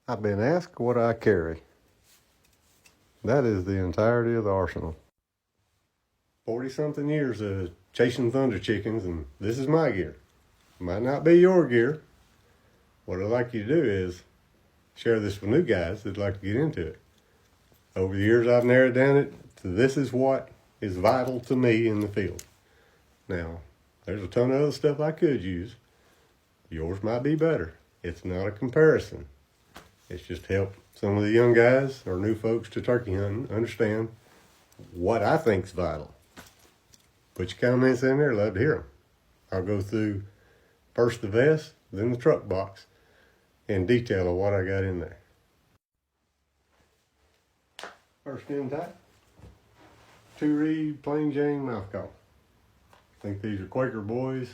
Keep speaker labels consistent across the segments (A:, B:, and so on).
A: I've been asked what I carry. That is the entirety of the arsenal. 40-something years of chasing thunder chickens, and this is my gear. Might not be your gear. What I'd like you to do is share this with new guys that'd like to get into it. Over the years, I've narrowed down it to this is what is vital to me in the field. Now, there's a ton of other stuff I could use. Yours might be better. It's not a comparison. It's just help some of the young guys or new folks to turkey hunting understand what I think's vital. Put your comments in there, love to hear them. I'll go through first the vest, then the truck box, in detail of what I got in there. First in type, 2-reed plain Jane mouthcall. I think these are Quaker boys.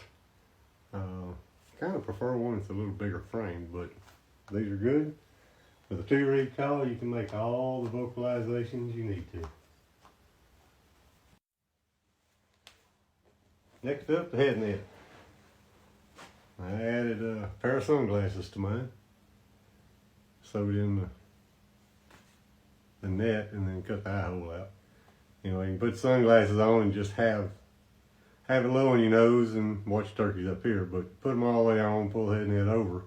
A: Kind of prefer one that's a little bigger frame, but these are good. With a 2-reed call, you can make all the vocalizations you need to. Next up, the head net. I added a pair of sunglasses to mine. Sewed in the net and then cut the eye hole out. You know, you can put sunglasses on and just have it low on your nose and watch turkeys up here, but put them all the way on, pull the head net over,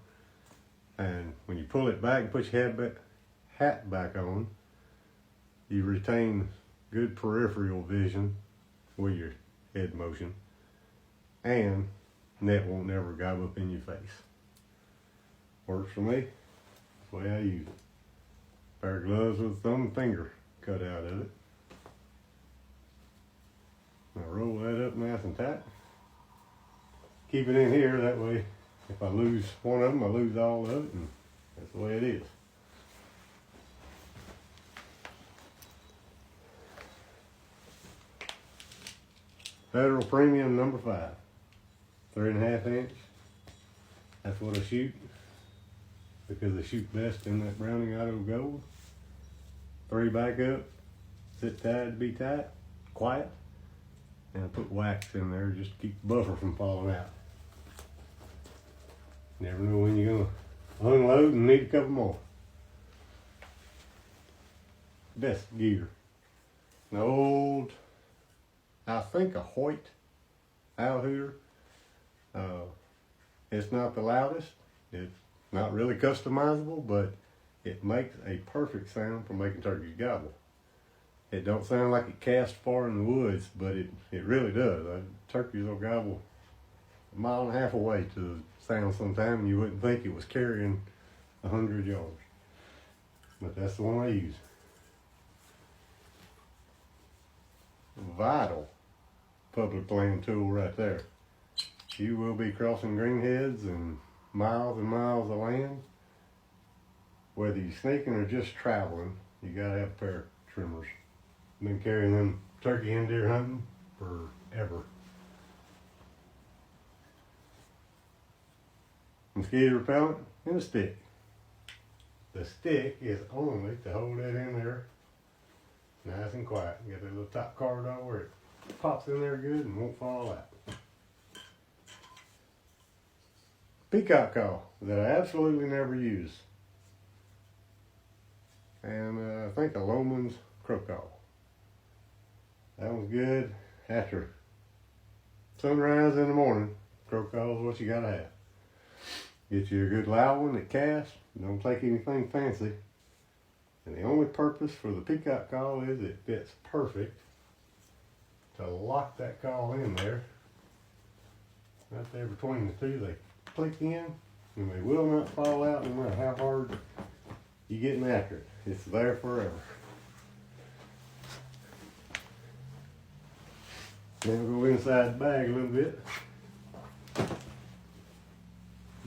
A: and when you pull it back and put your hat back on, you retain good peripheral vision with your head motion, and net won't never gob up in your face. Works for me. That's the way I use it. Pair of gloves with a thumb and finger cut out of it. Now roll that up nice and tight. Keep it in here, that way if I lose one of them, I lose all of it, and that's the way it is. Federal Premium number 5. 3.5 inch. That's what I shoot, because I shoot best in that Browning Auto Gold. 3 back up, sit tight to be tight, quiet, and I put wax in there just to keep the buffer from falling out. Never know when you're gonna unload and need a couple more. Best gear. An old, I think a Hoyt owl hooter. It's not the loudest. It's not really customizable, but it makes a perfect sound for making turkeys gobble. It don't sound like it casts far in the woods, but it really does. Turkeys will gobble a mile and a half away to the sound sometime, and you wouldn't think it was carrying 100 yards. But that's the one I use. Vital public land tool right there. You will be crossing greenheads and miles of land. Whether you're sneaking or just traveling, you gotta have a pair of trimmers. I've been carrying them turkey and deer hunting forever. Mosquito repellent and a stick. The stick is only to hold that in there nice and quiet. You got that little top card on where it pops in there good and won't fall out. Peacock call that I absolutely never use. And I think a Loman's crow call. That one's good after sunrise in the morning. Crow call is what you gotta have. Get you a good loud one that casts. Don't take anything fancy. And the only purpose for the peacock call is it fits perfect to lock that call in there. Right there between the two, they click in and they will not fall out no matter how hard you getting after it. It's there forever. Now we'll go inside the bag a little bit.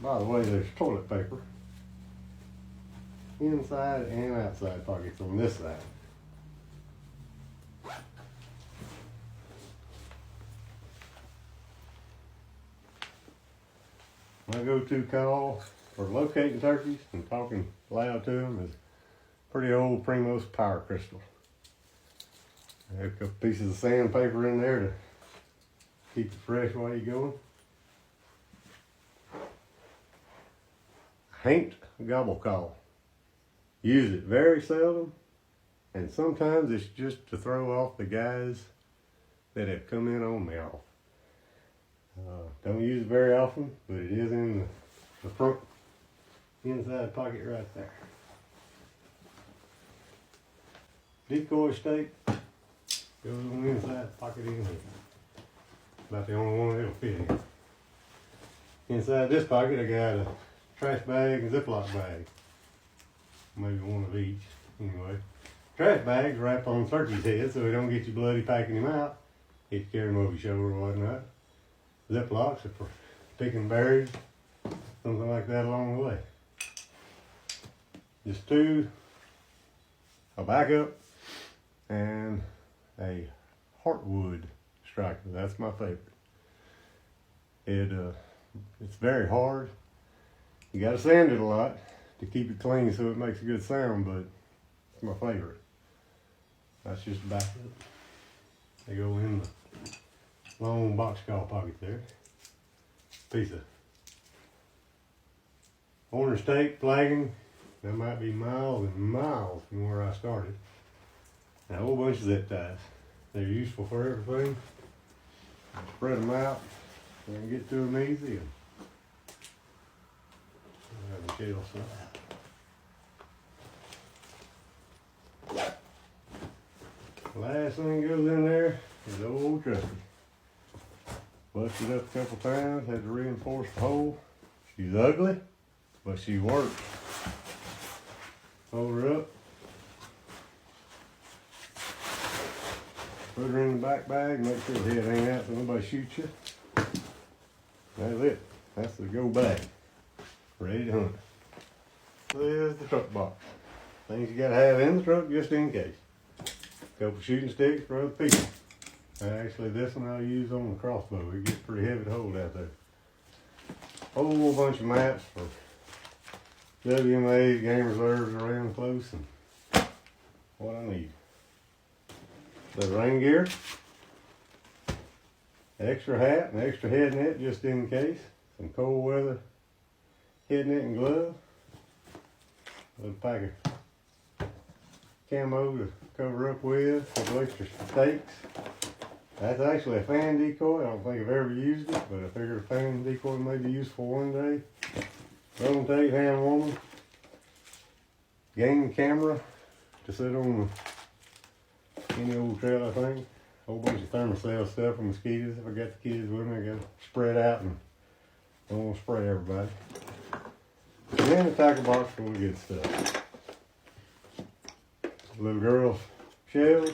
A: By the way, there's toilet paper. Inside and outside pockets on this side. My go-to call for locating turkeys and talking loud to them is pretty old Primos Power Crystal. I have a couple pieces of sandpaper in there to keep it fresh while you're going. Haint gobble call. Use it very seldom, and sometimes it's just to throw off the guys that have come in on me off. Don't use it very often, but it is in the front inside pocket right there. Decoy stake goes on the inside pocket in here. About the only one that'll fit in. Inside this pocket I got a trash bag and Ziploc bag. Maybe one of each, anyway. Trash bags wrapped on the turkey's head so they don't get you bloody packing him out. If you carry him over your shoulder or whatnot. Ziplocs are for picking berries, something like that along the way. Just two, a backup, and a heartwood striker. That's my favorite. It's very hard. You gotta sand it a lot to keep it clean so it makes a good sound, but it's my favorite. That's just a backup. They go in the long boxcar pocket there. Piece of orange tape flagging. That might be miles and miles from where I started. And a whole bunch of zip ties. They're useful for everything. Spread them out. You can get to them easy. And have the shell slide. Last thing goes in there is the old trusty. Busted up a couple times, had to reinforce the hole. She's ugly, but she works. Hold her up. Put her in the back bag, make sure the head ain't out so nobody shoots you. That's it. That's the go bag. Ready to hunt. There's the truck box. Things you gotta have in the truck just in case. Couple shooting sticks for other people. Actually, this one I'll use on the crossbow. It gets pretty heavy to hold out there. Whole bunch of maps for WMAs, game reserves around close, and what I need. The rain gear, extra hat and extra head net just in case. Some cold weather head net and glove. A little pack of camo to cover up with. A couple extra stakes. That's actually a fan decoy. I don't think I've ever used it, but I figured a fan decoy may be useful one day. Rolling tape, hand warmer. Game camera to sit on any old trail, I think. A whole bunch of thermocell stuff for mosquitoes. If I got the kids with me, I got to spread out and don't want to spray everybody. And then a tackle box full of good stuff. Little girl's shells.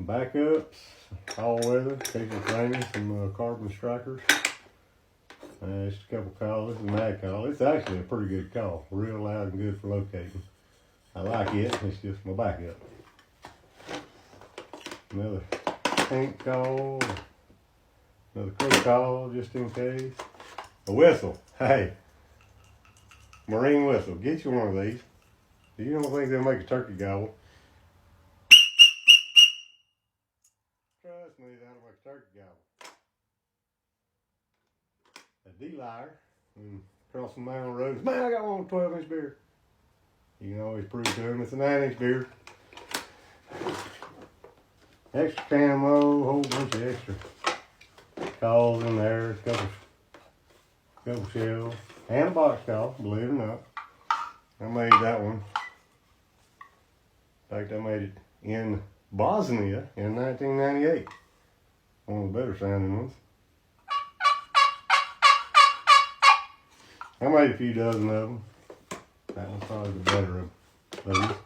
A: Backups, all weather, in case it's raining, some carbon strikers. Just a couple calls. This is a mad call. It's actually a pretty good call. Real loud and good for locating. I like it. It's just my backup. Another tank call. Another crow call just in case. A whistle. Hey. Marine whistle. Get you one of these. You don't think they'll make a turkey gobble? Trust me, that'll make a turkey gobble. A D-lyre. Crossing mountain roads. Man, I got one 12-inch beard. You can always prove to them it's a 9-inch beard. Extra camo, whole bunch of extra calls in there, couple shells, and a box call, believe it or not. I made that one. In fact, I made it in Bosnia in 1998. One of the better sounding ones. I made a few dozen of them. That one's probably the better of those.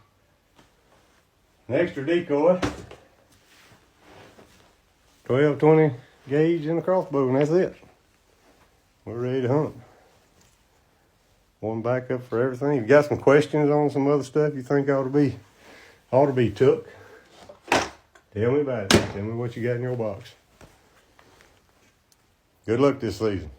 A: An extra decoy. 12, 20 gauge and a crossbow, and that's it. We're ready to hunt. One backup for everything. If you got some questions on some other stuff you think ought to be took, tell me about it. Tell me what you got in your box. Good luck this season.